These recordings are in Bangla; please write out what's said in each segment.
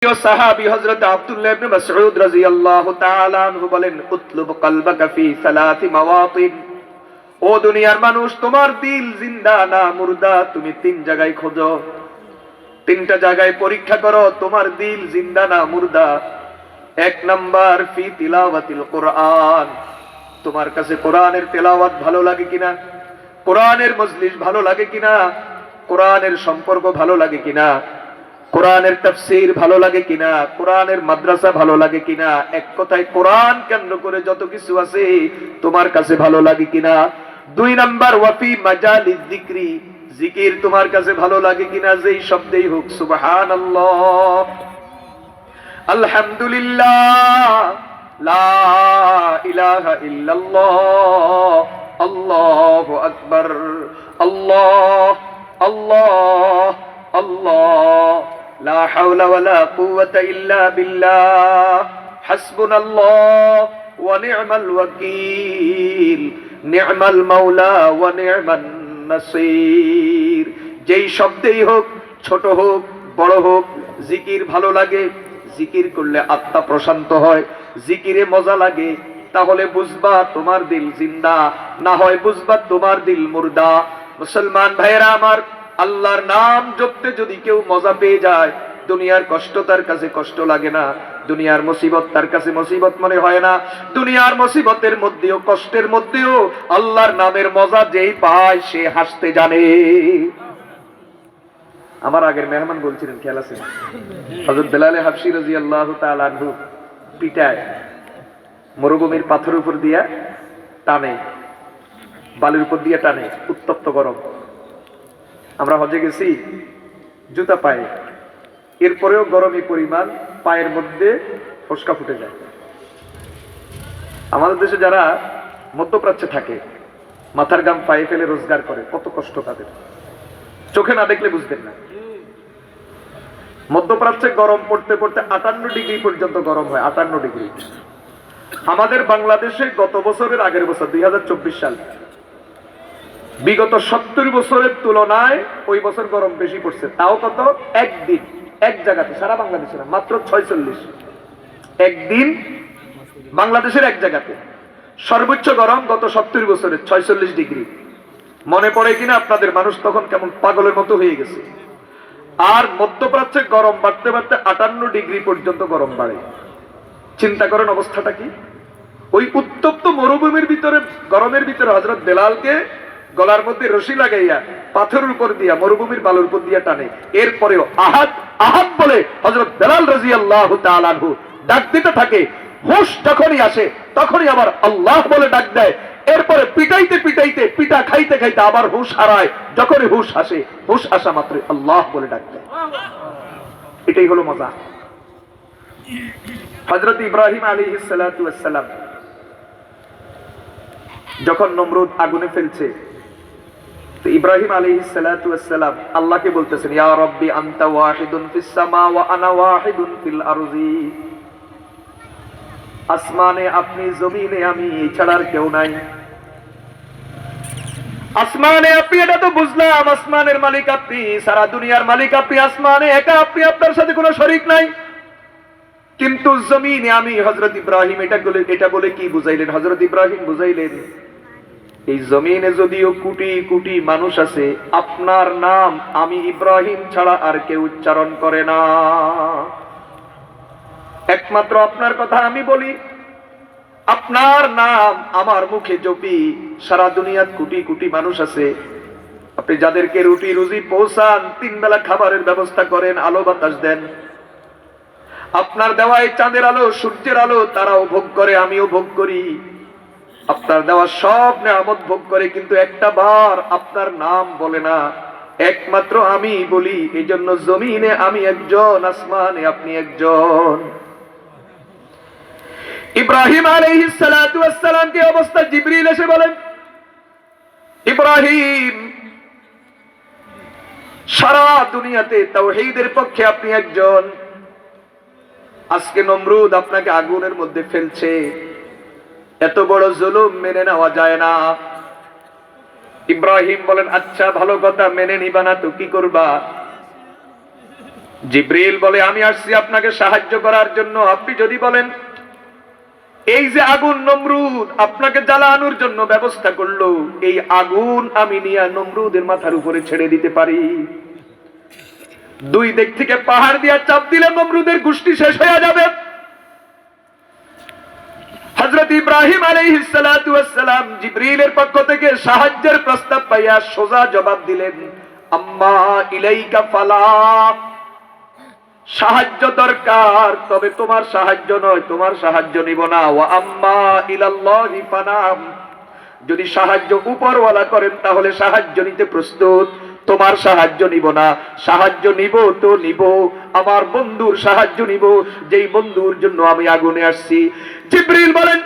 সাহাবী হযরত আব্দুল্লাহ ইবনে মাসউদ রাদিয়াল্লাহু তাআলা আনহু বলেন, উতলুব কলবাকা ফি সালাতি মাওয়াতিন। ও দুনিয়ার মানুষ, তোমার দিল জিন্দা না মুর্দা তুমি তিন জায়গায় খোঁজো, তিনটা জায়গায় পরীক্ষা করো তোমার দিল জিন্দা না মুর্দা। এক নাম্বার ফি তিলাওয়াতিল কোরআন, তোমার কাছে কোরআনের তেলাওয়াত ভালো লাগে কিনা, কোরআনের মজলিস ভালো লাগে কিনা, কোরআনের সম্পর্ক ভালো লাগে কিনা, কোরআনের তাফসীর ভালো লাগে কিনা, কোরআনের মাদ্রাসা ভালো লাগে কিনা, এক কথায় কোরআন কেন্দ্র করে যত কিছু আছে তোমার কাছে ভালো লাগে কিনা। দুই নাম্বার ওয়াফি মাজালিজ যিকরি, জিকির তোমার কাছে ভালো লাগে কিনা, যেই শব্দেই হোক সুবহানাল্লাহ, আলহামদুলিল্লাহ, লা ইলাহা ইল্লাল্লাহ, আল্লাহু আকবার, আল্লাহ আল্লাহ আল্লাহ, লা হাওলা ওয়ালা কুওয়াতা ইল্লা বিল্লাহ, হাসবুনাল্লাহ ওয়া নি'মাল ওয়াকিল, নি'মাল মাওলা ওয়া নি'মান নাসির। যেই শব্দেই হোক, ছোট হোক বড় হোক, জিকির ভালো লাগে, জিকির করলে আত্মা প্রশান্ত হয়, জিকিরে মজা লাগে, তাহলে বুঝবা তোমার দিল জিন্দা, না হয় বুঝবা তোমার দিল মুর্দা। মুসলমান ভাইয়েরা আমার, আল্লাহর নাম জপতে যদি কেউ মজা পেয়ে যায়, দুনিয়ার কষ্ট তার কাছে কষ্ট লাগে না, দুনিয়ার মুসিবত তার কাছে মুসিবত মনে হয় না, দুনিয়ার মুসিবতের মধ্যেও কষ্টের মধ্যেও আল্লাহর নামের মজা যেই পায় সে হাসতে জানে। আমার আগের মেহমান বলছিলেন, খেয়াল আছে হযরত বেলাল হাবশী রাদিয়াল্লাহু তাআলা আনহু পিটায় মরুভূমির পাথর উপর দিয়া টানে, বালির উপর দিয়া টানে, উত্তপ্ত গরম। আমরা হজে গেছি জুতা পায়ে, এরপরেও গরমী পরিমাণ, পায়ের মধ্যে ফোসকা ফুটে যায়। আমাদের দেশে যারা মধ্যপ্রাচ্যে থাকে, মাথার গাম পায়ে ফেলে রোজগার করে, কত কষ্ট তাদের, চোখে না দেখলে বুঝবেন না। মধ্যপ্রাচ্যে গরম পড়তে পড়তে 58 ডিগ্রি পর্যন্ত গরম হয়, 58 ডিগ্রি। আমাদের বাংলাদেশে গত বছরের আগের বছর 2024 সাল, বিগত 70 বছরের তুলনায় ওই বছর গরম বেশি পড়ছে। তাও কত? একদিন এক জায়গাতে, সারা বাংলাদেশে না, মাত্র 46। একদিন বাংলাদেশের এক জায়গাতে সর্বোচ্চ গরম গত 70 বছরে 46 ডিগ্রি। মনে পড়ে কিনা আপনাদের, মানুষ তখন কেমন পাগলের মতো হয়ে গেছে। আর মধ্যপ্রাচ্যে গরম বাড়তে বাড়তে 58 ডিগ্রি পর্যন্ত গরম বাড়ে। চিন্তা করেন অবস্থাটা কি। ওই উত্তপ্ত মরুভূমির ভিতরে, গরমের ভিতরে হযরত বেলালকে গলার মধ্যে রশি লাগাইয়া পাথরের উপর দিয়া, মরুভূমির বালুর উপর দিয়া টানে। এরপরেও আহাদ আহাদ বলে হযরত বেলাল রাদিয়াল্লাহু তাআলা আনহু ডাক দিতে থাকে। হুশ যখনই আসে তখনই আবার আল্লাহ বলে ডাক দেয়। এরপরে পিটাইতে পিটাইতে, পিটা খাইতে খাইতে আবার হুশ হারায়। যখনই হুশ আসে, হুশ আসা মাত্র আল্লাহ বলে ডাক দেয়। এটাই হলো মজা। হযরত ইব্রাহিম আলাইহিস সালাতু ওয়াস সালাম যখন নমরুদ আগুনে ফেলছে, তো ইব্রাহিম আলাইহিস সালাতু ওয়াস সালাম আল্লাহকে বলতেছেন, ইয়া রাব্বি আনতা ওয়াহিদুন ফিস সামা ওয়া আনা ওয়াহিদুন ফিল আরজি। আসমানে আপনি, জমিনে আমি, এছাড়া আর কেউ নাই। আসমানে আপনি, এটা তো বুঝলাম, আসমানের মালিক আপনি, সারা দুনিয়ার মালিক আপনি, আসমানে একা আপনি, আপনার সাথে কোনো শরীক নাই। কিন্তু জমিনে আমি। হযরত ইব্রাহিম এটা বলে কি বুঝাইলেন? হযরত ইব্রাহিম বুঝাইলেন, এই জমিনে যদিও কোটি কোটি মানুষ আছে, আপনার নাম আমি ইব্রাহিম ছাড়া আর কেউ উচ্চারণ করে না। একমাত্র আপনার কথা আমি বলি, আপনার নাম আমার মুখে জপি। সারা দুনিয়ার কোটি কোটি মানুষ আছে, আপনি যাদেরকে রুটি রুজি পৌঁছান, 3 বেলা খাবারের ব্যবস্থা করেন, আলো বাতাস দেন, আপনার দেওয়া এই চাঁদের আলো, সূর্যের আলো তারাও ভোগ করে, আমিও ভোগ করি। আপনার দেওয়া সব নেয়ামত ভোগ করে, কিন্তু একটা বার আপনার নাম বলে না। একমাত্র আমি বলি। এই জন্য জমিনে আমি একজন, আসমানে আপনি একজন। ইব্রাহিম আলাইহিস সালাতু ওয়াস সালাম কি অবস্থা? জিবরিল এসে বলেন, ইব্রাহিম, সারা দুনিয়াতে তাওহীদের পক্ষে আপনি একজন। আজকে নমরুদ আপনাকে আগুনের মধ্যে ফেলছে, এত বড় জুলুম মেনে নেওয়া যায় না। ইব্রাহিম বলেন, আচ্ছা ভালো কথা, মেনে নিবা না তো কি করবা? জিবরিল বলে আমি আসছি আপনাকে সাহায্য করার জন্য। আপনি যদি বলেন এই যে আগুন নমরুদ আপনাকে জ্বালানোর জন্য ব্যবস্থা করলো, এই আগুন আমি নিয়ে নমরুদের মাথার উপরে ছেড়ে দিতে পারি। দুই দিক থেকে পাহাড় দিয়া চাপ দিলে নমরুদের গোষ্ঠী শেষ হয়ে যাবে। হযরত ইব্রাহিম আলাইহিস সালাতু ওয়াস সালাম জিবরিলের পক্ষ থেকে সাহায্যের প্রস্তাব পাইয়া সোজা জবাব দিলেন, আম্মা ইলাইকা ফালা, সাহায্য দরকার তবে তোমার সাহায্য নয়, তোমার সাহায্য নিব না। ওয়া আম্মা ইলাল্লাহি ফানাম, যদি সাহায্য উপরওয়ালা করেন তাহলে সাহায্য নিতে প্রস্তুত, তোমার সাহায্য নিব না। সাহায্য নিব তো নিব আমার বন্ধুর সাহায্য নিব, যেই বন্ধুর জন্য আমি আগুনে আসছি। জিবরিল বলেন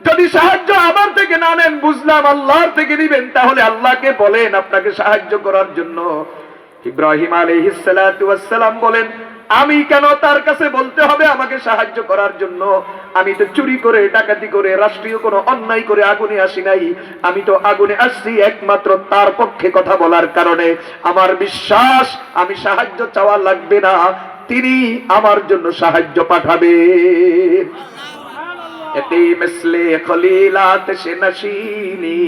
যদি সাহায্য আমার থেকে না নেন, বুঝলাম আল্লাহর থেকে নিবেন, তাহলে আল্লাহকে বলেন আপনাকে সাহায্য করার জন্য। ইব্রাহিম আলাইহিস সালাতু ওয়াস সালাম বলেন আমি কেন তার কাছে বলতে হবে আমাকে সাহায্য করার জন্য? আমি তো চুরি করে ডাকাতি করে রাষ্ট্রীয় কোনো অন্যায় করে আগুনে আসি নাই, আমি তো আগুনে আসছি একমাত্র তার পক্ষে কথা বলার কারণে। আমার বিশ্বাস আমি সাহায্য চাওয়া লাগবে না, তিনি আমার জন্য সাহায্য পাঠাবে। এতেই মিসলে খলিলাত সে নশিনী,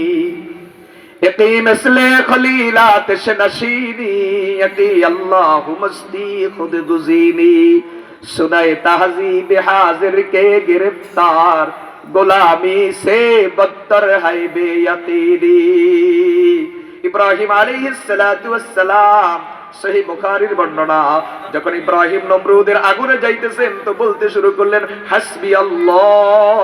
একি মিসলে খলিলাত সে নশিনী, একি আল্লাহু মস্তি খুদ গুজিনি, সুনায়ে তাহযীব হাজির কে गिरफ्तार, গোলামি সে বদতর है বেয়कीनी। ইব্রাহিম আলাইহিস সালাতু ওয়াস সালাম, সহিহ বুখারীর বর্ণনা, যখন ইব্রাহিম নমরুদের আগুনে যাইতেছেন তো বলতে শুরু করলেন হাসবি আল্লাহ,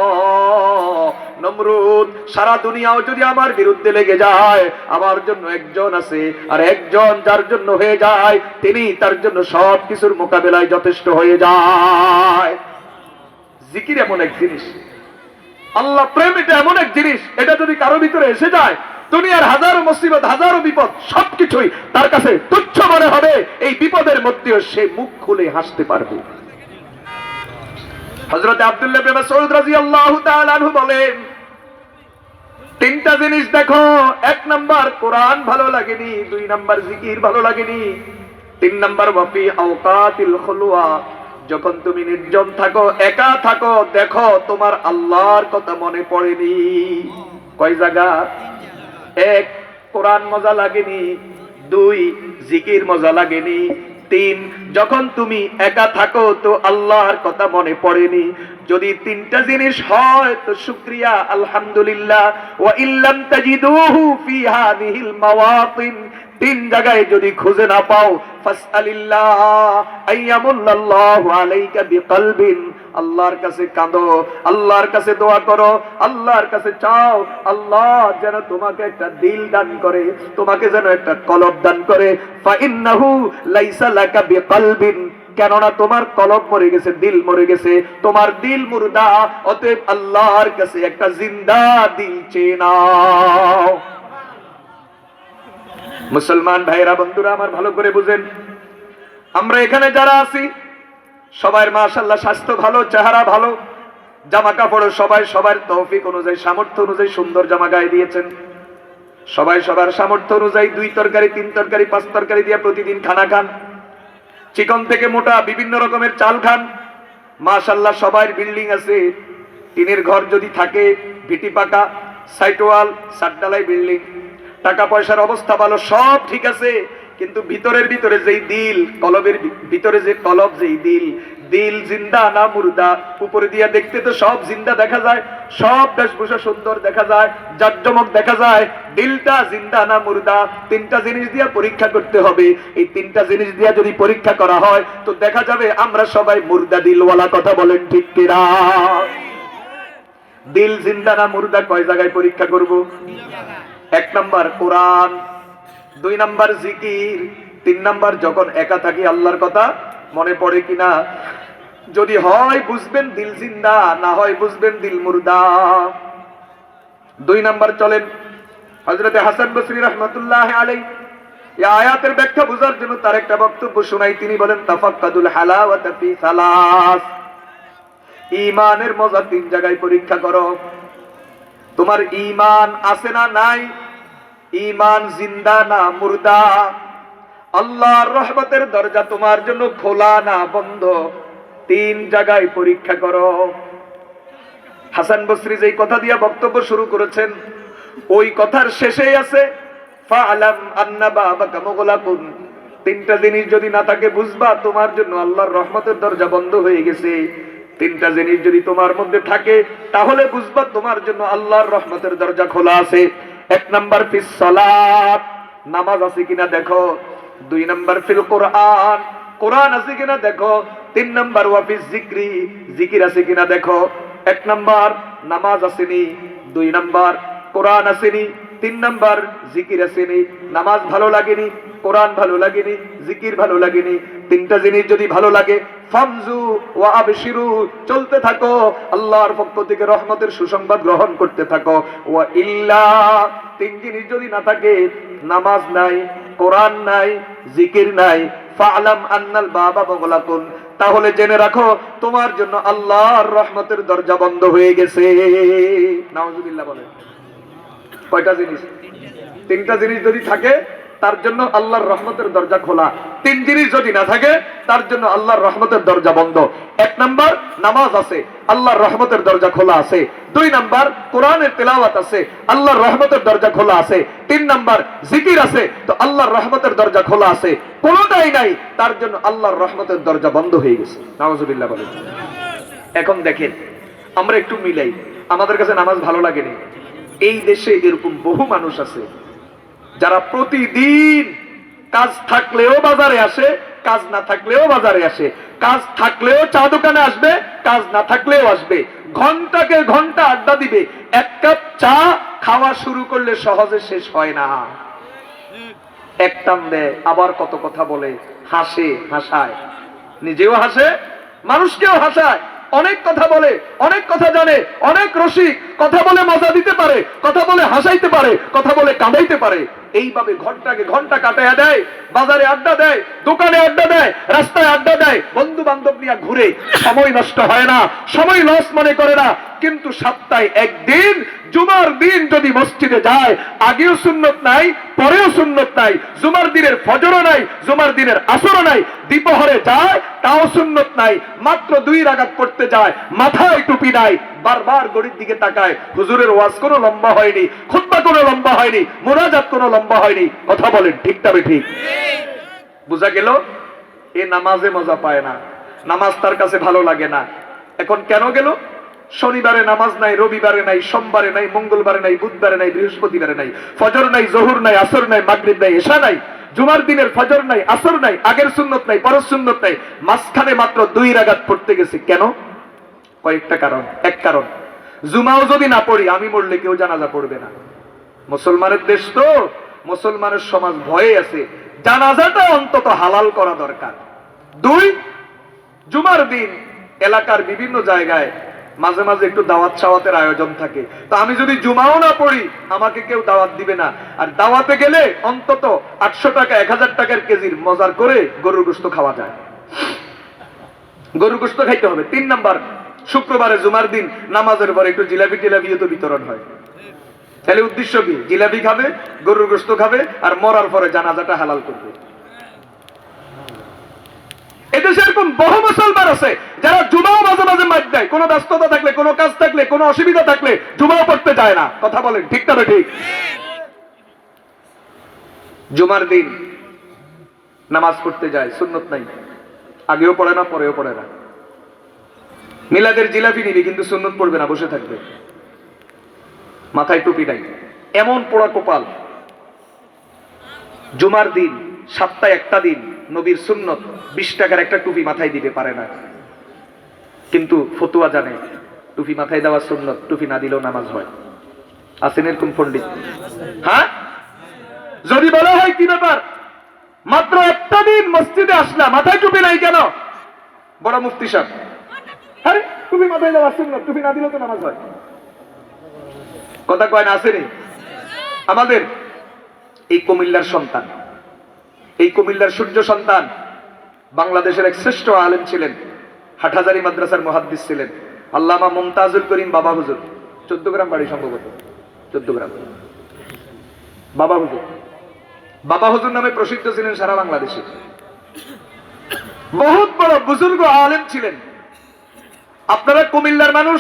নমরুদ সারা দুনিয়াও যদি আমার বিরুদ্ধে লেগে যায় আমার জন্য একজন আছে, আর একজন যার জন্য হয়ে যায় তিনি তার জন্য সব কিছুর মোকাবেলায় যথেষ্ট হয়ে যায়। জিকির এমন এক জিনিস, আল্লাহ প্রেম এটা এমন এক জিনিস, এটা যদি কারো ভিতরে এসে যায় দুনিয়ার হাজারো মুসিবত হাজারো বিপদ সবকিছুই তার কাছে তুচ্ছ মনে হবে, এই বিপদের মধ্যেও সে মুখ খুলে হাসতে পারবে। হযরত আব্দুল্লাহ ইবনে মাসউদ রাদিয়াল্লাহু তাআলা আনহু বলেন তিনটা জিনিস দেখো, এক নাম্বার কোরআন ভালো লাগেনি, দুই নাম্বার জিকির ভালো লাগেনি, তিন নাম্বার ওয়াফি আওকাতিল খুলওয়া, যখন তুমি নির্জন থাকো একা থাকো দেখো তোমার আল্লাহর কথা মনে পড়েনি। কয় জায়গা? এক, কোরআন মজা লাগেনি, দুই, জিকির মজা লাগেনি, তিন, যখন তুমি একা থাকো তো আল্লাহর কথা মনে পড়েনি। যদি তিনটা জিনিস হয় তো শুকরিয়া আলহামদুলিল্লাহ, ওয়া ইল্লাম তাজিদুহু ফি হাযিহিল মাওয়াতিন, তিন জায়গায় যদি খুঁজে না পাও ফাসআলিল্লাহ আইয়ামুল্লাহু আলাইকা বিকলবিন, আল্লাহর কাছে কাঁদো, আল্লাহর কাছে দোয়া করো, আল্লাহর কাছে চাও আল্লাহ যেন তোমাকে একটা দিল দান করে, তোমাকে যেন একটা কলব দান করে। ফাইন্নাহু লাইসা লাকা বিকলবিন, কেননা তোমার কলব মরে গেছে, দিল মরে গেছে, তোমার দিল মুর্দা, অতএব আল্লাহর কাছে একটা জিন্দা দিল চেয়ে নাও। মুসলমান ভাইরা বন্ধুরা আমার ভালো করে বুঝেন, আমরা এখানে যারা আছি সবার মাশাআল্লাহ স্বাস্থ্য ভালো, চেহারা ভালো, জামা কাপড় সবাই সবার তৌফিক অনুযায়ী সামর্থ্য অনুযায়ী সুন্দর জামা গায়ে দিয়েছেন, সবাই সবার সামর্থ্য অনুযায়ী 2 তরকারি 3 তরকারি 5 তরকারি দিয়ে প্রতিদিন খানা খান, চিকন থেকে মোটা বিভিন্ন রকমের চাল খান। মাশাআল্লাহ সবার বিল্ডিং আছে, টিনের ঘর যদি থাকে, ভিটি পাকা, সাইট ওয়াল, সাতডালাই বিল্ডিং, টাকা পয়সার অবস্থা ভালো, সব ঠিক আছে, কিন্তু ভিতরের ভিতরে যেই দিল, কলবের ভিতরে যে কলব, যেই দিল, দিল জিন্দা না মুর্দা? উপরে দিয়া দেখতে তো সব জিন্দা দেখা যায়, সব বেশভূষা সুন্দর দেখা যায়, জাকজমক দেখা যায়, দিলটা জিন্দা না মুর্দা? তিনটা জিনিস দিয়া পরীক্ষা করতে হবে। এই তিনটা জিনিস দিয়া যদি পরীক্ষা করা হয় তো দেখা যাবে আমরা সবাই মুর্দা দিলওয়ালা। কথা বলেন ঠিক কিনা? দিল জিন্দা না মুর্দা কয় জায়গায় পরীক্ষা করব? 1 নাম্বার কোরআন, 2 নাম্বার জিকির, 3 নাম্বার যখন একা থাকি আল্লাহর কথা মনে পড়ে কিনা। যদি হয় বুঝবেন দিল জিন্দা, না হয় বুঝবেন দিল মুর্দা। 2 নাম্বার চলেন, হযরত হাসান বসরি রাহমাতুল্লাহ আলাইহি এই আয়াতের ব্যাখ্যা বোঝার জন্য তার একটা বক্তব্য শোনাই। তিনি বলেন তাফাক্কাদুল হালাওয়াতা ফি সালাস, ঈমানের মজা 3 জায়গায় পরীক্ষা করো। তোমার ঈমান আছে না নাই? ঈমান জিন্দা না মুর্দা? আল্লাহর রহমতের দরজা তোমার জন্য খোলা না বন্ধ, 3 জায়গায় পরীক্ষা করো। হাসান বসরি যেই কথা দিয়া বক্তব্য শুরু করেছেন, ওই কথার শেষেই আছে ফাআলাম আন্না বাবাকা মুগলাকুন। 3টা জিনিস যদি না থাকে বুঝবা তোমার জন্য আল্লাহর রহমতের দরজা বন্ধ হয়ে গেছে। 3টা জিনিস যদি তোমার মধ্যে থাকে তাহলে বুঝবা তোমার জন্য আল্লাহর রহমতের দরজা খোলা আছে। 1 নাম্বার ফিস সালাত, নামাজ আছে কিনা দেখো। 2 নাম্বার ফিল কোরআন, কোরআন আছে কিনা দেখো। 3 নাম্বার ওয়া ফিজ জিকরি, জিকির আছে কিনা দেখো। 1 নাম্বার নামাজ আসেনি, 2 নাম্বার কোরআন আসেনি, 3 নাম্বার জিকির আসেনি। নামাজ ভালো লাগেনি, কোরআন ভালো লাগেনি, জিকির ভালো লাগেনি। 3টা জিনিস যদি ভালো লাগে ফামজু ওয়া আবশিরু, চলতে থাকো, আল্লাহর পক্ষ থেকে রহমতের সুসংবাদ গ্রহণ করতে থাকো। ওয়া ইল্লা, 3 জিনিস যদি না থাকে, নামাজ নাই, কোরআন নাই, জিকির নাই, ফাআলাম আন্নাল বাবা মুগলাকুন, তাহলে জেনে রাখো তোমার জন্য আল্লাহর রহমতের দরজা বন্ধ হয়ে গেছে। নাউজুবিল্লাহ বলেন। কয়টা জিনিস? 3টা জিনিস যদি থাকে তার জন্য আল্লাহর রহমতের দরজা খোলা, 3 জিনিস যদি না থাকে তার জন্য আল্লাহর রহমতের দরজা বন্ধ। 1 নাম্বার নামাজ আছে, আল্লাহর রহমতের দরজা খোলা আছে। 2 নাম্বার কোরআনের তেলাওয়াত আছে, আল্লাহর রহমতের দরজা খোলা আছে। 3 নাম্বার জিকির আছে, তো আল্লাহর রহমতের দরজা খোলা আছে। কোনোটাই নাই, তার জন্য আল্লাহর রহমতের দরজা বন্ধ হয়ে গেছে। নাউজুবিল্লাহ বলেন। এখন দেখেন, আমরা একটু মিলাই, আমাদের কাছে নামাজ ভালো লাগেনি। এই দেশে এরকম বহু মানুষ আছে যারা প্রতিদিন কাজ থাকলেও বাজারে আসে, কাজ না থাকলেও বাজারে আসে, কাজ থাকলেও চা দোকানে আসবে, কাজ না থাকলেও আসবে, ঘন্টাকে ঘন্টা আড্ডা দিবে। 1 কাপ চা খাওয়া শুরু করলে সহজে শেষ হয় না। এক টান দেয়, আবার কত কথা বলে, হাসে, হাসায়, নিজেও হাসে, মানুষকেও হাসায়, অনেক কথা বলে, অনেক কথা জানে, অনেক রসিক, কথা বলে মজা দিতে পারে, কথা বলে হাসাইতে পারে, কথা বলে কাঁদাইতে পারে। এইভাবে ঘন্টাকে ঘন্টা কাটাইয়া দেয়, বাজারে আড্ডা দেয়, দোকানে আড্ডা দেয়, রাস্তায় আড্ডা দেয়, বন্ধু বান্ধব নিয়ে ঘুরে, সময় নষ্ট হয় না, সময় লস মনে করে না। কিন্তু সপ্তাহে 1 দিন, জুমার দিন যদি মসজিদে যায়, আগেও সুন্নত নাই, পরেও সুন্নত নাই, জুমার দিনের ফজরও নাই, জুমার দিনের আসরও নাই, দ্বিপ্রহরে যায় তাও সুন্নত নাই, মাত্র 2 রাকাত পড়তে যায়, মাথায় টুপি নাই, বারবার ঘড়ির দিকে তাকায়। হুজুরের ওয়াজ কোনো লম্বা হয়নি, খুতবা কোনো লম্বা হয়নি, মুনাজাত কোনো লম্বা হয়নি। কথা বলেন ঠিক তবে ঠিক। বুঝা গেল এ নামাজে মজা পায় না, নামাজ তার কাছে ভালো লাগে না। এখন কেন গেল? শনিবারে নামাজ নাই, রবিবারে নাই, সোমবারে নাই, মঙ্গলবারে নাই, বুধবারে নাই, বৃহস্পতিবারে নাই, ফজর নাই, জোহর নাই, আসর নাই, মাগরিব নাই, এশা নাই, জুমার দিনের ফজর নাই, আসর নাই, আগের সুন্নত নাই, পরের সুন্নত নাই, মাঝখানে মাত্র 2 রাকাত পড়তে গেছে। কেন? কয়েকটা কারণ। 1 কারণ, জুমাও যদি না পড়ি, আমি মরলে কেউ জানাজা পড়বে না। মুসলমানের দেশ তো, মুসলমানের সমাজ ভয়ে আছে, জানাজাটা অন্তত হালাল করা দরকার। 2, জুমার দিন এলাকার বিভিন্ন জায়গায় মাঝে মাঝে একটু দাওয়াত সাওয়াতের আয়োজন থাকে, তো আমি যদি জুমাও না পড়ি আমাকে কেউ দাওয়াত দিবে না। আর দাওয়াতে গেলে অন্তত 800 টাকা 1000 টাকার কেজির মজার করে গরুর গোশত খাওয়া যায়, গরুর গোশত খাইতে হবে। 3 নাম্বার, শুক্রবারে জুমার দিন নামাজের পরে একটু জিলাপি টিলাপিও তো বিতরণ হয়। তাহলে উদ্দেশ্য কি? জিলাপি খাবে, গরুর গোশত খাবে, আর মরার পরে জানাজাটা হালাল করবে। এদেশে এরকম বহু মুসলমান আছে যারা জুমাও মাঝে মাঝে মাইক দেয়, কোনো ব্যস্ততা থাকলে, কোনো কাজ থাকলে, কোনো অসুবিধা থাকলে জুমাও পড়তে যায় না। কথা বলেন ঠিক তবে ঠিক। জুমার দিন নামাজ পড়তে যায়, সুন্নত নাই, আগেও পড়ে না, পরেও পড়ে না। মিলাদের জিলাপি নিবি কিন্তু সুন্নত পড়বে না, বসে থাকবে, মাথায় টুপি নাই। এমন পোড়া কপাল। জুমার দিন সপ্তাহে 1টা দিন নবীর সুন্নত 20 টাকার একটা টুপি মাথায় দিতে পারে না, কিন্তু ফতুয়া জানে টুপি মাথায় দেওয়া সুন্নত, টুপি না দিলেও নামাজ হয়। আছেন এরকম পণ্ডিত? হ্যাঁ, যদি বলা হয় কি ব্যাপার, মাত্র 1টা দিন মসজিদে আসলাম, মাথায় টুপি নাই কেন? বড় মুফতি সাহেব, আরে টুপি মাথায় দেওয়া সুন্নত, টুপি না দিলেও তো নামাজ হয়। কথা কয় না? আসেনি? আমাদের এই কুমিল্লার সন্তান, এই কুমিল্লার সূর্য সন্তান, বাংলাদেশের এক শ্রেষ্ঠ আলেম ছিলেন, হাটহাজারী মাদ্রাসার মুহাদ্দিস ছিলেন, আল্লামা মুমতাজুল করিম বাবা হুজুর। 14 গ্রাম বাড়ি সম্ভবত, 14 গ্রাম বাবা হুজুর। বাবা হুজুর নামে প্রসিদ্ধ ছিলেন সারা বাংলাদেশে, বহুত বড় বুজুর্গ আলেম ছিলেন। আপনারা কুমিল্লার মানুষ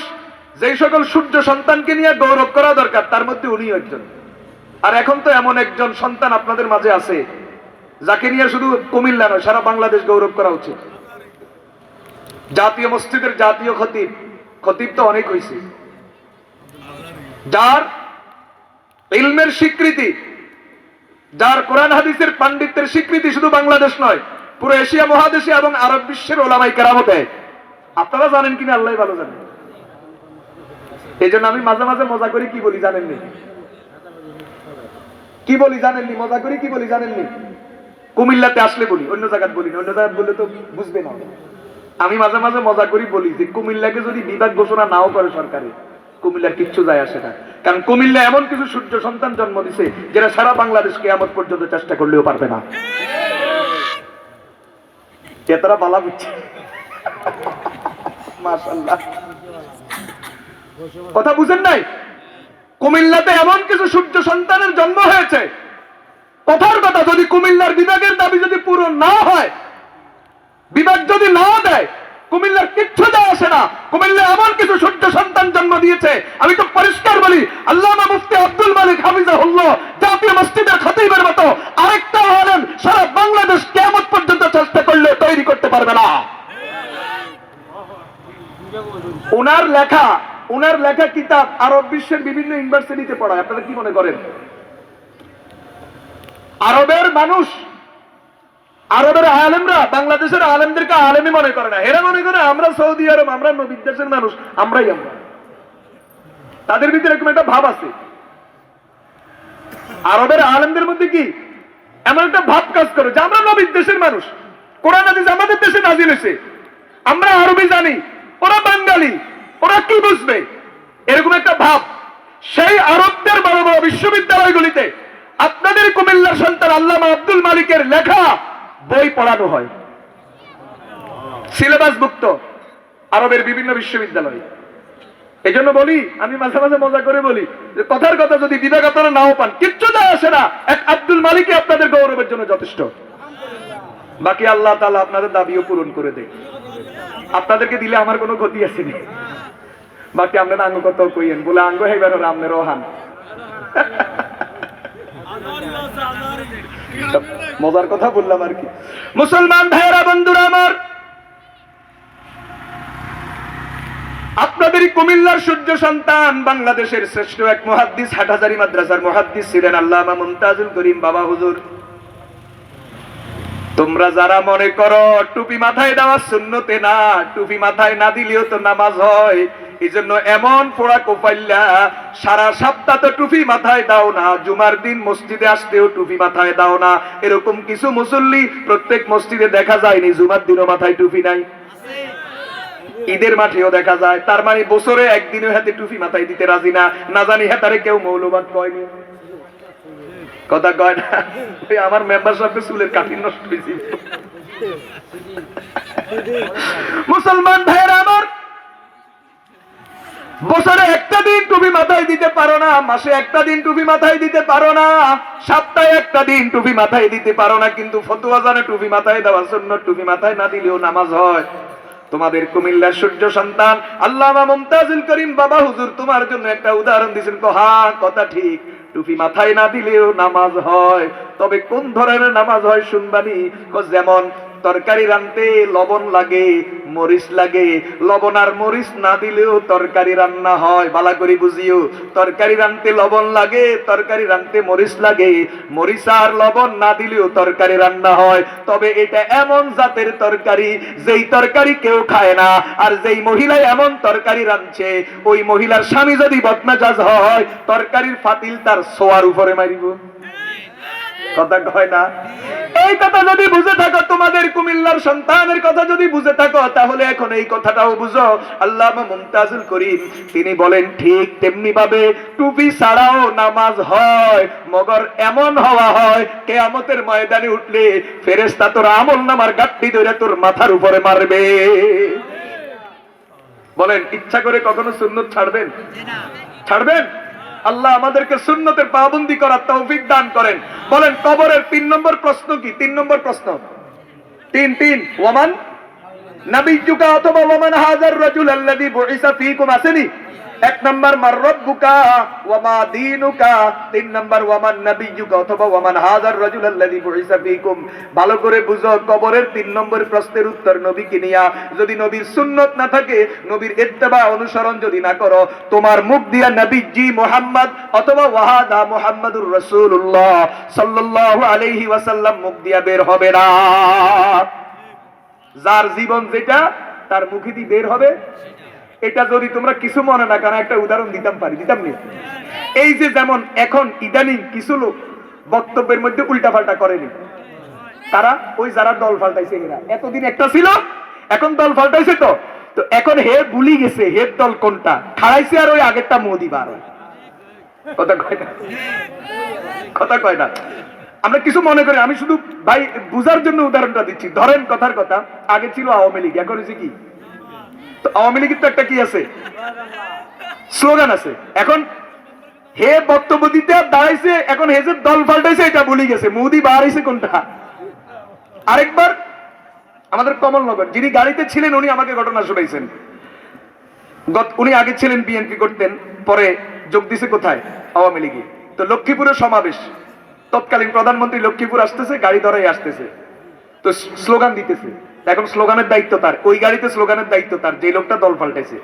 যেই সকল সূর্য সন্তানকে নিয়ে গৌরব করা দরকার তার মধ্যে উনি একজন। আর এখন তো এমন একজন সন্তান আপনাদের মাঝে আছে যাকে নিয়ে শুধু কুমিল্লা নয় সারা বাংলাদেশ গৌরব করা উচিত। জাতীয় মসজিদের জাতীয় খতিব, খতিব তো অনেক হয়েছে, যার ইলমের স্বীকৃতি, যার কোরআন হাদিসের পাণ্ডিত্যের স্বীকৃতি শুধু বাংলাদেশ নয় পুরো এশিয়া মহাদেশে এবং আরব বিশ্বের ওলামায়ে কেরামত দেয়। আপনারা জানেন কিনা আল্লাহ ভালো জানেন। এই জন্য আমি মাঝে মাঝে মজা করি, কি বলি জানেননি? কি বলি জানেননি? মজা করি কি বলি জানেননি? কুমিল্লাতে আসলে বলি, অন্য জায়গায় বলি না, অন্য জায়গায় বললে তো বুঝবে না। আমি মাঝে মাঝে মজা করি বলি যে কুমিল্লাকে যদি বিভাগ ঘোষণা নাও করে সরকারে, কুমিল্লার কিচ্ছু যায় আসে না। কারণ কুমিল্লা এমন কিছু সূর্য সন্তান জন্ম দিছে যারা সারা বাংলাদেশ কিয়ামত পর্যন্ত চেষ্টা করলেও পারবে না। কেতরা বালা বুঝছে, মাশাআল্লাহ। কথা বুঝেন নাই? কুমিল্লাতে এমন কিছু সূর্য সন্তানের জন্ম হয়েছে, কথার কথা যদি কুমিল্লার বিভাগের দাবি যদি পূরণ না হয়, বিভাগ যদি না দেয়, কুমিল্লার কিচ্ছু যায় আসে না। কুমিল্লা এমন কিছু সূর্য সন্তান জন্ম দিয়েছে, আমি তো পরিষ্কার বলি, আল্লামা মুফতি আব্দুল মালিক হাফিজাহুল্লাহ জাতীয় মসজিদের খতিবের মতো আরেকটা আলেম সারা বাংলাদেশ কিয়ামত পর্যন্ত চেষ্টা করলে তৈরি করতে পারবে না। ওনার লেখা কিতাব আরব বিশ্বের বিভিন্ন ইউনিভার্সিটিতে পড়ায়। আপনারা কি মনে করেন? আরবের মানুষ, আরবের আলেমরা বাংলাদেশের আলেমদেরকে আলেমই মনে করে না। এরা মনে করে আমরা সৌদি আরব, আমরা নবীর দেশের মানুষ, আমরাই আমরা। তাদের ভিতরে এরকম একটা ভাব আছে। আরবের আলেমদের মধ্যে কি এমন একটা ভাব কাজ করে যে আমরা নবীর দেশের মানুষ, কোরআন হাদিস আমাদের দেশে নাজিল হয়েছে, আমরা আরবি জানি, ওরা বাঙালি, ওরা কি বুঝবে, এরকম একটা ভাব। সেই আরবদের বড় বড় বিশ্ববিদ্যালয়গুলিতে আপনাদের কুমিল্লার সন্তান আল্লামা আব্দুল মালিকের লেখা বই পড়ানো হয়, সিলেবাস মুক্ত আরবের বিভিন্ন বিশ্ববিদ্যালয়ে। এই জন্য বলি, আমি মাঝে মাঝে মজা করে বলি যে কথার কথা যদি বিভাগ আপনারা নাও পান, কিচ্ছু যায় আসে না, এক আব্দুল মালিকই আপনাদের গৌরবের জন্য যথেষ্ট। বাকি আল্লাহ তাআলা আপনাদের দাবিও পূরণ করে দেয়। আপনাদেরকে দিলে আমার কোনো ক্ষতি আছে না। বাকি আপনারা আঙ্গ কত কইয়েন বলে আঙ্গ হেবার রামনের ওহান মজার কথা বললাম আর কি। মুসলমান ভাইয়েরা, বন্ধুরা আমার, আপনাদের কুমিল্লার সূর্য সন্তান বাংলাদেশের শ্রেষ্ঠ এক মুহাদ্দিস, হাটহাজারী মাদ্রাসার মুহাদ্দিস ছিলেন আল্লামা মুমতাজুল করিম বাবা হুজুর। তোমরা যারা মনে করো টুপি মাথায় দেওয়া সুন্নতে না, টুপি মাথায় না দিলেও তো নামাজ হয়, এই জন্য এমন পোড়া কোপাইল্লা সারা সপ্তাহ তো টুপি মাথায় দাও না, জুমার দিন মসজিদে আসতেও টুপি মাথায় দাও না, এরকম কিছু মুসল্লি প্রত্যেক মসজিদে দেখা যায়নি জুমার দিনও মাথায় টুপি নাই, ঈদের মাঠেও দেখা যায়। তার মানে বছরে একদিনও হাতে টুপি মাথায় দিতে রাজি না, না জানি হাতারে কেউ মৌলবাদ কয়নি, কথা কয় না। আমার মেম্বার সাহেবের চুলের কাঠি নষ্ট হয়েছিল। মুসলমান ভাইয়েরা আমার, বছরে একটা দিন টুপি মাথায় দিতে পারো না, মাসে একটা দিন টুপি মাথায় দিতে পারো না, সপ্তাহে একটা দিন টুপি মাথায় দিতে পারো না, কিন্তু ফতোয়া জানে টুপি মাথায় দেওয়া সুন্নাত, টুপি মাথায় না দিলেও নামাজ হয়। তোমাদের কুমিল্লার সূর্য সন্তান আল্লামা মুমতাজুল করিম বাবা হুজুর তোমার জন্য একটা উদাহরণ দিয়েছেন। হ্যাঁ, কথা ঠিক, টুপি মাথায় না দিলেও নামাজ হয়, তবে কোন ধরনের নামাজ হয় শুনবানি। যেমন তরকারি রান্নতে লবণ লাগে, মরিচ লাগে, লবণ আর মরিচ না দিলেও তরকারি রান্না হয়। বালা করে বুঝিও, তরকারি রান্নতে লবণ লাগে, তরকারি রান্নতে মরিচ লাগে, মরিচ আর লবণ না দিলেও তরকারি রান্না হয়। তবে এটা এমন জাতের তরকারি যেই তরকারি কেউ খায় না, আর যেই মহিলা এমন তরকারি রাঁধছে ওই মহিলার স্বামী যদি বদমেজাজ হয়, তরকারির ফাতিল তার সোয়ার উপরে মারিব। কথা কয় না? এই কথা যদি বুঝে থাকো, তোমাদের কুমিল্লার সন্তানের কথা যদি বুঝে থাকো, তাহলে এখন এই কথাটাও বুঝো। আল্লামা মুমতাজুল করিম তিনি বলেন, ঠিক তেমনি ভাবে টুপি ছাড়াও নামাজ হয়, মগর এমন হওয়া হয় কিয়ামতের ময়দানে উঠলে ফেরেশতা তোর আমলনামার গাঁটটি ধরে তোর মাথার উপরে মারবে। বলেন, ইচ্ছা করে কখনো সুন্নত ছাড়বেন? ছাড়বেন? আল্লাহ আমাদেরকে সুন্নতের পাবন্দি করার তৌফিক দান করেন। বলেন কবরের 3 নম্বর প্রশ্ন কি? 3 নম্বর প্রশ্ন, তিন ওয়ামান নাবিয়্যুকা অথবা ওয়ামান হাযার রাজুল আল্লাযী বুইসা ফীকুম, আসেনি? 1 নম্বর মান রাব্বুকা ওয়া মা দীনুকা, 3 নম্বর ওয়ামান নাবিয়্যুকা অথবা ওয়ামান হাযার রাজুল আল্লাযী বুইসা ফীকুম। ভালো করে বুঝো, কবরের 3 নম্বর প্রশ্নের উত্তর নবীকে নিয়া। যদি নবীর সুন্নত না থাকে, নবীর ইত্তেবা অনুসরণ যদি না করো, তোমার মুখ দিয়া নবীজি মুহাম্মদ অথবা ওয়াহাদা মুহাম্মাদুর রাসূলুল্লাহ সাল্লাল্লাহু আলাইহি ওয়াসাল্লাম মুখ দিয়া বের হবে না। যার জীবন যেটা তার মুখে দিয়ে বের হবে। এটা যদি তোমরা কিছু মনে না কারণ একটা উদাহরণ দিতাম নি। এই যে যেমন এখন ইদানিং কিছু লোক বক্তব্যের মধ্যে উল্টাপাল্টা করেনি, তারা ওই যারা দল পাল্টাইছে, এরা এতদিন একটা ছিল, এখন দল পাল্টাইছে। তো এখন হে ভুলি গেছে হের দল কোনটা, খাড়াইছে আর ওই আগেরটা মোদি বার হয়। কথা কয় না। আমরা কিছু মনে করি, আমি শুধু ভাই বুঝার জন্য উদাহরণটা দিচ্ছি। ধরেন কথার কথা, আগে ছিল আওয়ামী লীগ, এখন হচ্ছে কি? তো আওয়ামী লীগের তো একটা কি আছে, স্লোগান আছে। এখন হে বক্তব্য দিতে দাঁড়াইছে, এখন হে যে দল পাল্টাইছে এটা ভুলে গেছে, মোদি বার হইছে কোনটা। আরেকবার আমাদের কমলনগর যিনি গাড়িতে ছিলেন উনি আমাকে ঘটনা শোনাইছেন। উনি আগে ছিলেন বিএনপি করতেন, পরে যোগ দিছে কোথায়? আওয়ামী লীগে। তো লক্ষ্মীপুরের সমাবেশ, তৎকালীন প্রধানমন্ত্রী লক্ষ্মীপুর আসতেছে, গাড়ি ধরাই আসতেছে, তো স্লোগান দিতেছে। এখন স্লোগানের দায়িত্ব তার, ওই গাড়িতে স্লোগানের দায়িত্ব তার, যে লোকটা দল পাল্টাইছে।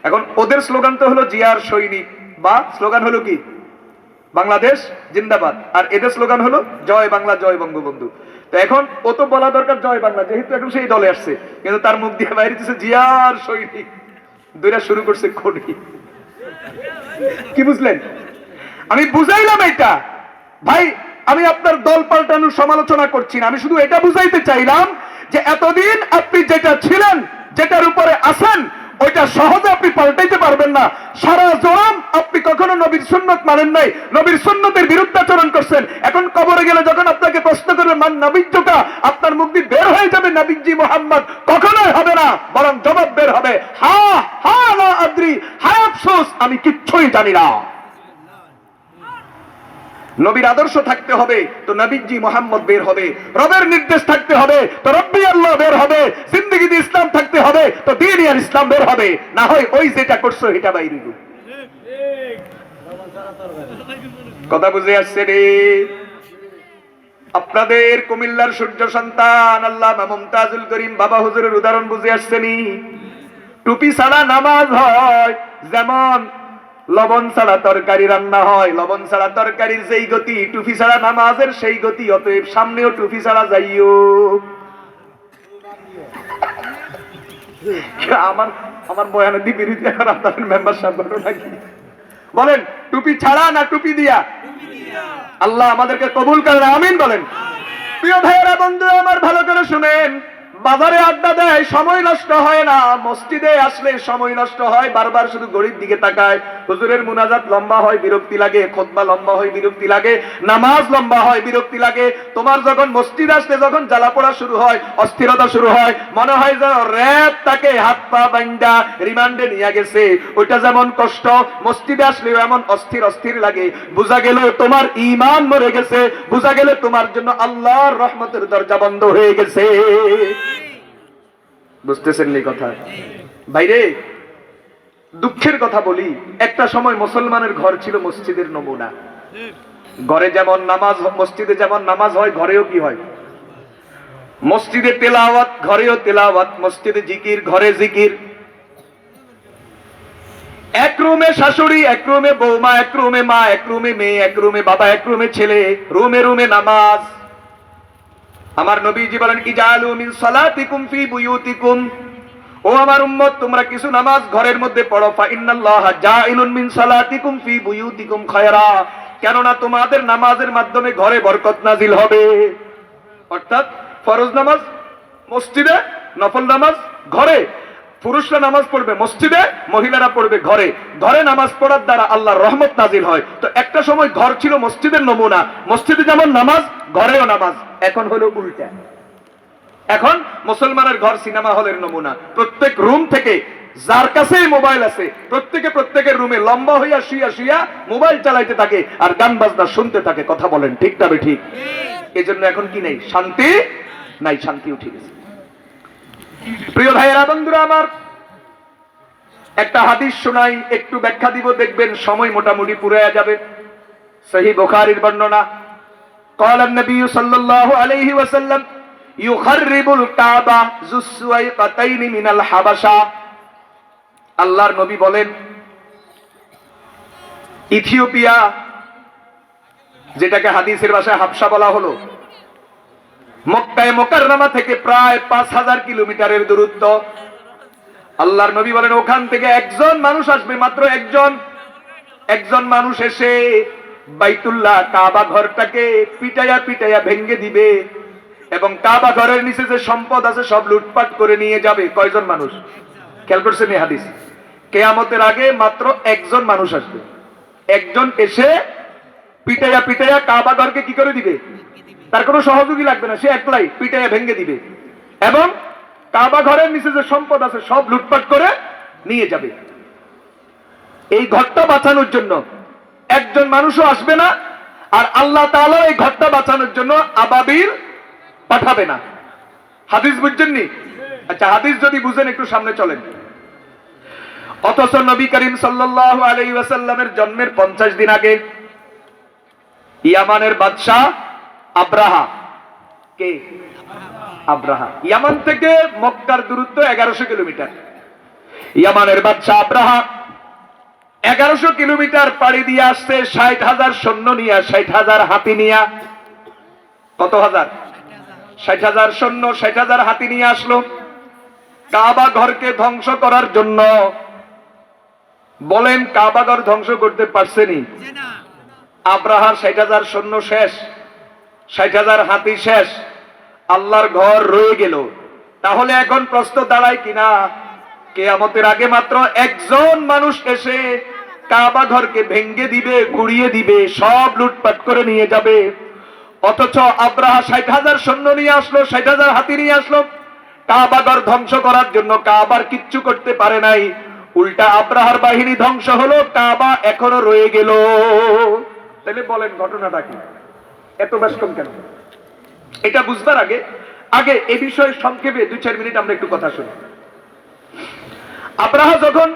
এখন ওদের স্লোগান তো হলো জিয়ার সৈনিক, বা স্লোগান হলো কি বাংলাদেশ জিন্দাবাদ, আর এদের স্লোগান হলো জয় বাংলা জয় বঙ্গবন্ধু। তো এখন ও তো বলা দরকার জয় বাংলা, যেহেতু এখন সেই দলে আসছে, কিন্তু তার মুখ দিয়ে বাইরে দিচ্ছে জিয়ার সৈনিক, দুইটা শুরু করছে খনি। কি বুঝলেন? আমি বুঝাইলাম এটা ভাই, আমি আপনার দল পাল্টানোর সমালোচনা করছি না, আমি শুধু এটা বুঝাইতে চাইলাম যে এতদিন আপনি যেটা ছিলেন, যেটার উপরে আছেন, ওইটা সহজে আপনি পাল্টাইতে পারবেন না। সারা জনম আপনি কখনো নবীর সুন্নত মানেন নাই, নবীর সুন্নতের বিরুদ্ধাচরণ করছেন। এখন কবরে গেলে যখন আপনাকে প্রশ্ন করবে মান নবিয়্যুকা, আপনার মুখ দিয়ে বের হয়ে যাবে নবীজি মুহাম্মদ, কখনোই হবে না, বরং জবাব বের হবে হা হা লা আদ্রি, হায় আফসোস আমি কিচ্ছুই জানি না। নবীর আদর্শ থাকতে হবে তো নবীজি মুহাম্মদ বের হবে, রবের নির্দেশ থাকতে হবে তো রব্বি আল্লাহ বের হবে, জিন্দেগিতে ইসলাম থাকতে হবে তো দ্বীন আর ইসলাম বের হবে, না হয় ওই যেটা করছো এটা বাইরে। কথা বুঝে আসছে রে? আপনাদের কুমিল্লার সূর্য সন্তান আল্লামা মুমতাজুল করিম বাবা হুজুরের উদাহরণ বুঝে আসছেনি? টুপি ছাড়া নামাজ হয়, যেমন লবণ ছাড়া তরকারি রান্না হয়, লবণ ছাড়া তরকারির যেই গতি, টুপি ছাড়া নামাজের সেই গতি, অতএব সামনেও টুপি ছাড়া যাইও। আমার বয়ানে বিরোধী এখন আপনাদের মেম্বার সাহেব নাকি বলেন, টুপি ছাড়া না টুপি দিয়া? আল্লাহ আমাদেরকে কবুল করেন, আমিন বলেন। প্রিয় ভাইয়েরা বন্ধু আমার, ভালো করে শুনেন, বাজারে আড্ডা দেয় সময় নষ্ট হয় না, মসজিদে আসলে সময় নষ্ট হয়, বারবার শুধু ঘড়ির দিকে তাকায়। হুজুরের মুনাজাত লম্বা হয় বিরক্তি লাগে, খুতবা লম্বা হয় বিরক্তি লাগে, নামাজ লম্বা হয় বিরক্তি লাগে। তোমার যখন মসজিদ আসলে যখন জ্বালা পোড়া শুরু হয়, অস্থিরতা শুরু হয়, মনে হয় যেন র‍্যাব তাকে হাত পা বাইন্দা রিমান্ডে নিয়ে গেছে, ওইটা যেমন কষ্ট, মসজিদে আসলেও এমন অস্থির অস্থির লাগে। বোঝা গেল তোমার ঈমান মরে গেছে, বোঝা গেল তোমার জন্য আল্লাহর রহমতের দরজা বন্ধ হয়ে গেছে। বুঝতেছেন নি কথা? ভাইরে দুঃখের কথা বলি, একটা সময় মুসলমানের ঘর ছিল মসজিদের নমুনা। ঘরে যেমন নামাজ, মসজিদে যেমন নামাজ হয়, ঘরেও কি হয়? মসজিদে তেলাওয়াত, ঘরেও তেলাওয়াত, মসজিদে জিকির, ঘরে জিকির। এক রুমে শাশুড়ি, এক রুমে বৌমা, এক রুমে মা, এক রুমে মেয়ে, এক রুমে বাবা, এক রুমে ছেলে, রুমে রুমে নামাজ। আমার নবীজি বলেন ইজালু মিন সালাতিকুম ফি বুয়ুতিকুম, ও আমার উম্মত তোমরা কিছু নামাজ ঘরের মধ্যে পড়ো, ফা ইন্নাল্লাহা জাইলুন মিন সালাতিকুম ফি বুয়ুতিকুম খায়রা, কেননা তোমাদের নামাজের মাধ্যমে ঘরে বরকত নাজিল হবে। অর্থাৎ ফরজ নামাজ মসজিদে, নফল নামাজ ঘরে। পুরুষরা নামাজ পড়বে মসজিদে, মহিলারা পড়বে ঘরে। ঘরে নামাজ পড়ার দ্বারা আল্লাহর রহমত নাজিল হয়। তো একটা সময় ঘর ছিল মসজিদের নমুনা, মসজিদে যেমন নামাজ, ঘরেও নামাজ। এখন হলো উল্টা, এখন মুসলমানের ঘর সিনেমা হলের নমুনা। প্রত্যেক রুম থেকে যার কাছে মোবাইল আছে প্রত্যেকের রুমে লম্বা হইয়া শুইয়া শুইয়া মোবাইল চালাইতে থাকে আর গান বাজনা শুনতে থাকে। কথা বলেন ঠিক তবে ঠিক? এই জন্য এখন কি নেই? শান্তি নাই, শান্তি উঠে গেছে। প্রিয় ভাইয়েরা, বন্ধুরা আমার, একটা হাদিস শোনাই, একটু ব্যাখ্যা দিব, দেখবেন সময় মোটামুটি পুরায়া যাবে। সহিহ বুখারীর বর্ণনা, قال النبي صلى الله عليه وسلم يخرب الكعبة ذو السويقتين من الحبشة। আল্লাহর নবী বলেন, ইথিওপিয়া, যেটাকে হাদিসের ভাষায় হাবশা বলা হলো, মক্কায়ে মুকাররমা থেকে প্রায় 5000 কিলোমিটারের দূরত্ব। আল্লাহর নবী বলেন, ওখান থেকে একজন মানুষ আসবে, মাত্র একজন মানুষ এসে বাইতুল্লাহ কাবা ঘরটাকে পিটাইয়া পিটাইয়া ভেঙ্গে দিবে এবং কাবা ঘরের নিচে যে সম্পদ আছে সব লুটপাট করে নিয়ে যাবে। কয়জন মানুষ? খেয়াল করছেন এই হাদিস? কিয়ামতের আগে মাত্র একজন মানুষ আসবে, একজন এসে পিটাইয়া পিটাইয়া কাবা ঘরকে কি করে দিবে? তার কোনো সহযোগী লাগবে না, সে একলাই পিটাইয়া ভেঙ্গে দিবে এবং কাবা ঘরের নিচে যে সম্পদ আছে সব লুটপাট করে নিয়ে যাবে। এই ঘরটা বাঁচানোর জন্য একজন মানুষও আসবে না, আর আল্লাহ তাআলা এই ঘরটা বাঁচানোর জন্য আবাবিল পাঠাবে না। হাদিস বুঝছেননি? আচ্ছা, হাদিস যদি বুঝেন একটু সামনে চলেন। অথচ নবী করিম সাল্লাল্লাহু আলাইহি ওয়াসাল্লামের জন্মের 50 দিন আগে ইয়ামানের বাদশা আব্রাহা, কে? আব্রাহা। ইয়ামান থেকে মক্কার দূরত্ব 1100 কিলোমিটার। ইয়ামানের বাদশা আব্রাহা 1100 কিলোমিটার পাড়ি দিয়ে আসছে 60,000 সৈন্য নিয়ে, 60,000 হাতি নিয়ে। কত হাজার? 60,000 সৈন্য, 60,000 হাতি নিয়ে আসলো কাবা ঘরকে ধ্বংস করার জন্য। বলেন, কাবা ঘর ধ্বংস করতে পারছেনি? আব্রাহার 60,000 সৈন্য শেষ, 60,000 হাতি শেষ, আল্লাহর ঘর রয়ে গেল। তাহলে এখন প্রশ্ন দাঁড়ায় কিনা, কিয়ামতের আগে মাত্র একজন মানুষ এসে কাবা ঘরকে ভেঙ্গে দিবে, গুড়িয়ে দিবে, সব লুটপাট করে নিয়ে যাবে। অথচ আব্রাহা 60,000 সৈন্য নিয়ে আসলো, 60,000 হাতি নিয়ে আসলো কাবা ঘর ধ্বংস করার জন্য। কাবার কিচ্ছু করতে পারে নাই, উল্টা আব্রাহার বাহিনী ধ্বংস হলো, কাবা এখনো রয়ে গেল। তাহলে বলেন ঘটনাটা কি? এত ব্যস্তম কেন? এটা বুঝবার আগে এই বিষয়ে সংক্ষেপে 2-4 মিনিট আমরা একটু কথা শুনি। আব্রাহা যখন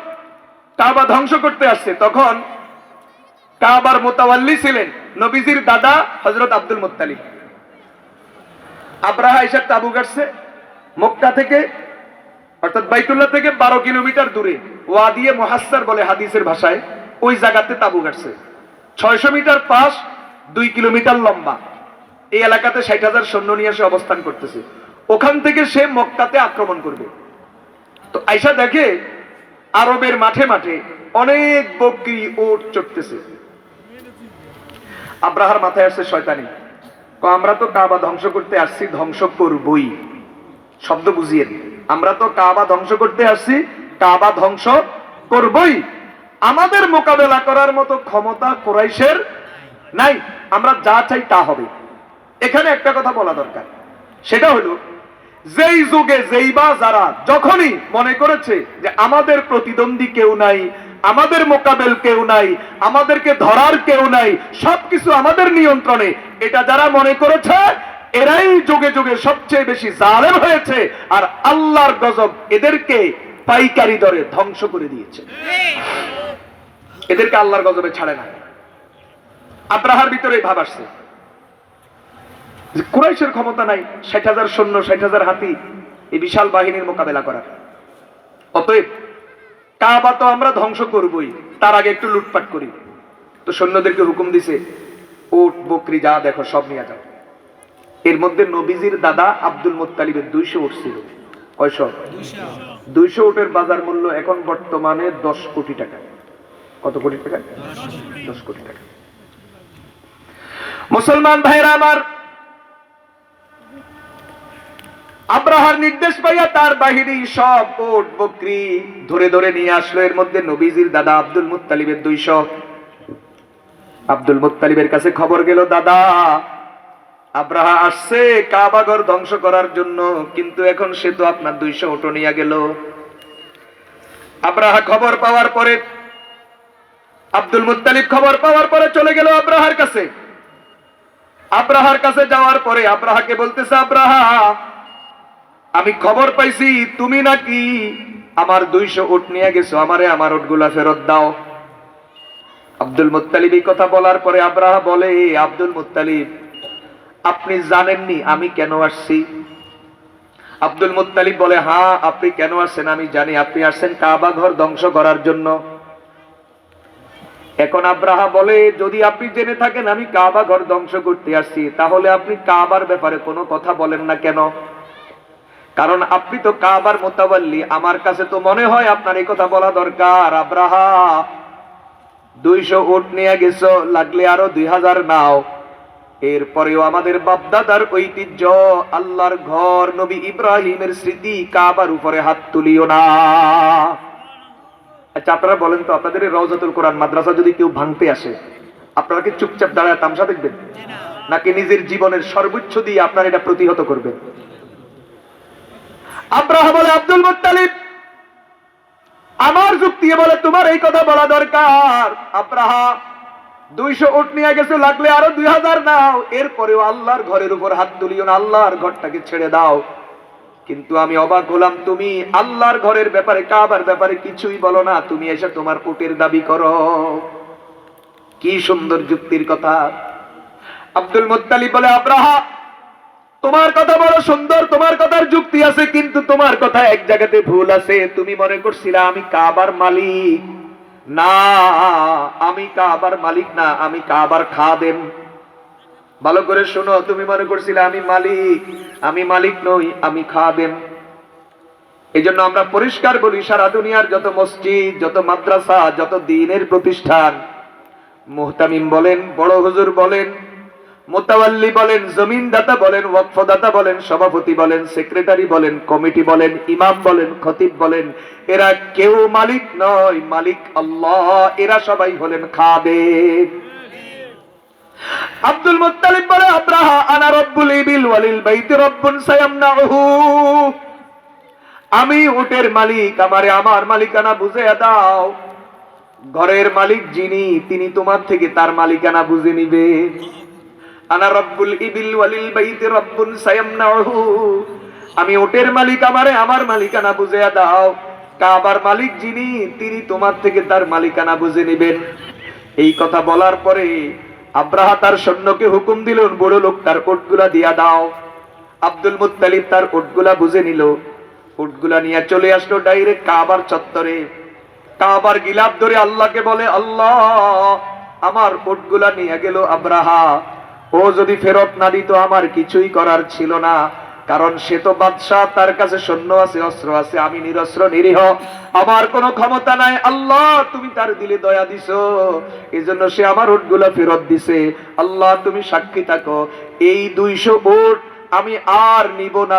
কাবা ধ্বংস করতে আসছে, তখন কাবার মুতাওয়াল্লি ছিলেন নবীজির দাদা হযরত আব্দুল মুত্তালিব। আব্রাহা এসে তাবু গাড়ছে মক্কা থেকে, অর্থাৎ বাইতুল্লাহ থেকে 12 কিলোমিটার দূরে, ওয়াদিয়ে মুহাসসার বলে হাদিসের ভাষায়, ওই জায়গাতে তাবু গাড়ছে। 600 মিটার পাশ, 2 কিলোমিটার লম্বা। এই এলাকাতে 60,000 সৈন্য নিয়ে এসে অবস্থান করতেছে। ওখান থেকে সে মক্কাতে আক্রমণ করবে। তো আয়েশা দেখে আরবের মাঠে মাঠে অনেক বকরি উট চড়তেছে। আব্রাহার মাথায় আসছে শয়তানি, আমরা তো কাবা ধ্বংস করতে আসছি, ধ্বংস করবই। শব্দ বুঝিয়ে, আমরা তো কাবা ধ্বংস করতে আসছি, কাবা ধ্বংস করবই। আমাদের মোকাবেলা করার মতো ক্ষমতা কুরাইশের নাই, আমরা যা চাই তা হবে। এখানে একটা কথা বলা দরকার, সেটা হলো যেই যুগে যেইবা যারা যখনই মনে করেছে যে আমাদের প্রতিদ্বন্দ্বী কেউ নাই, আমাদের মোকাবেল কেউ নাই, আমাদেরকে ধরার কেউ নাই, সবকিছু আমাদের নিয়ন্ত্রণে, এটা যারা মনে করেছে এরাই যুগে যুগে সবচেয়ে বেশি জালেম হয়েছে। আর আল্লাহর গজব এদেরকে পাইকারি দরে ধ্বংস করে দিয়েছে। এদেরকে আল্লাহর গজবে ছাড়ে না। আব্রাহার ভিতরে ভাব আসছে যে কুরাইশের ক্ষমতা নাই 60,000 সৈন্য, 60,000 হাতি, এই বিশাল বাহিনীর মোকাবেলা করার। অতএব কাবা তো আমরা ধ্বংস করবই, তার আগে একটু লুটপাট করি। তো সৈন্যদেরকে হুকুম দিছে, উট বকরি যা দেখো সব নিয়ে যাও। এর মধ্যে নবীজির দাদা আব্দুল মুত্তালিবের 200 উট ছিল। কয়শো? 200 উটের বাজার মূল্য এখন বর্তমানে 10 কোটি টাকা। কত কোটি টাকা? 10 কোটি টাকা। মুসলমান ভাইরা আমার, আব্রাহার নির্দেশ পাইয়া তার বাহিনী সব উট বকরি ধরে ধরে নিয়ে আসলো। এর মধ্যে নবীজির দাদা আব্দুল মুত্তালিবের 200। আব্দুল মুত্তালিবের কাছে খবর গেল, দাদা আব্রাহা আসছে কাবা ঘর ধ্বংস করার জন্য, কিন্তু এখন সে তো আপনার 200 উট নিয়ে গেল। আব্রাহা খবর পাওয়ার পরে, আব্দুল মুত্তালিব খবর পাওয়ার পরে চলে গেল আব্রাহার কাছে। আব্রাহার কাছে যাওয়ার পরে আব্রাহাকে বলতেছে, আব্রাহা, আমি খবর পাইছি তুমি নাকি আমার 200 উট নিয়ে গেছো, আমারে আমার উটগুলা ফেরত দাও। আব্দুল মুত্তালিব এই কথা বলার পরে আব্রাহা বলে, আব্দুল মুত্তালিব, আপনি জানেননি আমি কেন আসছি? আব্দুল মুত্তালিব বলে, হ্যাঁ, আপনি কেন আসছেন আমি জানি, আপনি আসছেন কাবা ঘর ধ্বংস করার জন্য। এখন আব্রাহা বলে, যদি আপনি জেনে থাকেন আমি কাবা ঘর ধ্বংস করতে আসছি, তাহলে আপনি কাবার ব্যাপারে কোনো কথা বলেন না কেন? কারণ আপনি তো কাবার মুতাওয়াল্লি, আমার কাছে তো মনে হয় আপনার এই কথা বলা দরকার। আব্রাহা, 200 উট নিয়ে গেছো, লাগলে আরো 2000 নাও। এরপরেও আমাদের বাপদাদার ঐতিহ্য, আল্লাহর ঘর, নবী ইব্রাহিমের স্মৃতি, কাবার উপরে হাত তুলিও না। আচ্ছা, আপনারা বলেন তো, আপনাদের এই রওজাতুল কোরআন মাদ্রাসা যদি কেউ ভাঙতে আসে, আপনারা কি চুপচাপ দাঁড়ায় তামসা দেখবেন, নাকি নিজের জীবনের সর্বোচ্চ দিয়ে আপনারা এটা প্রতিহত করবেন? আব্রাহা বলে, আব্দুল মুত্তালিব আমার যুক্তি বলে তোমার এই কথা বলা দরকার। আব্রাহা, 200 উট নিয়ে গেছো, লাগলে আরো 2000 নাও। এরপরেও আল্লাহর ঘরের উপর হাত তুলিও না, আল্লাহর ঘরটাকে ছেড়ে দাও। কিন্তু আমি অবাক হলাম, তুমি আল্লাহর ঘরের ব্যাপারে, কাবার ব্যাপারে কিছুই বলো না, তুমি এসে তোমার উটের দাবি করো। কি সুন্দর যুক্তির কথা। আব্দুল মুত্তালিব বলে, আব্রাহা, তোমার কথা বড় সুন্দর, তোমার কথার যুক্তি আছে, কিন্তু তোমার কথা এক জায়গাতে ভুল আছে। তুমি মনে করছিলে আমি কাবার মালিক। না, আমি কাবার মালিক না, আমি কাবার খাদেম। ভালো করে শোনো, তুমি মনে করছিলে আমি মালিক, আমি মালিক নই, আমি খাদেম। এই জন্য আমরা পরিষ্কার বলি, সারা দুনিয়ার যত মসজিদ, যত মাদ্রাসা, যত দ্বীনের প্রতিষ্ঠান, মুহতামিম বলেন, বড় হুজুর বলেন, মুতাওয়াল্লি বলেন, জমিনদাতা বলেন, ওয়াকফদাতা বলেন, সভাপতি বলেন, সেক্রেটারি বলেন, কমিটি বলেন, ইমাম বলেন, খতিব বলেন, এরা কেউ মালিক নয়, মালিক আল্লাহ। এরা সবাই হলেন খাদেম। আব্দুল মুত্তালিব বলে, আব্রাহা, আনা রব্বুল ইবিল ওয়ালিল বাইতি রব্বুন সায়ামনাহু। আমি উটের মালিক, আমারে আমার মালিকানা বুঝিয়ে দাও। ঘরের মালিক যিনি, তিনি তোমার থেকে তার মালিকানা বুঝে নিবে। আনা রব্বুল ইবিল ওয়ালিল বাইতি রব্বুন সায়ামনাহু। আমি উটের মালিক, আমারে আমার মালিকানা বুঝিয়ে দাও। কাবার মালিক যিনি, তিনি তোমার থেকে তার মালিকানা বুঝে নিবেন। এই কথা বলার পরে আব্রাহা তার সৈন্যকে হুকুম দিল, বড় লোক তার উটগুলা দিয়া দাও। আব্দুল মুত্তালিব তার উটগুলা বুঝে নিল, উটগুলা নিয়ে চলে আসলো ডাইরেক্ট কাবার চত্বরে। কাবার গিলাফ ধরে আল্লাহকে বলে, আল্লাহ, আমার উটগুলা নিয়ে গেল আব্রাহা। ও যদি ফেরত না দিত আমার কিছুই করার ছিল না, কারণ সে তো বাদশাহ, তার কাছে সৈন্য আছে, অস্ত্র আছে, আমি নিরস্ত্র নিরীহ, আমার কোনো ক্ষমতা নাই। আল্লাহ, তুমি তার দিলে দয়া দিছো, এই জন্য সে আমার উটগুলা ফেরত দিছে। আল্লাহ, তুমি সাক্ষী থাকো, এই 200 উট আমি আর নিব না।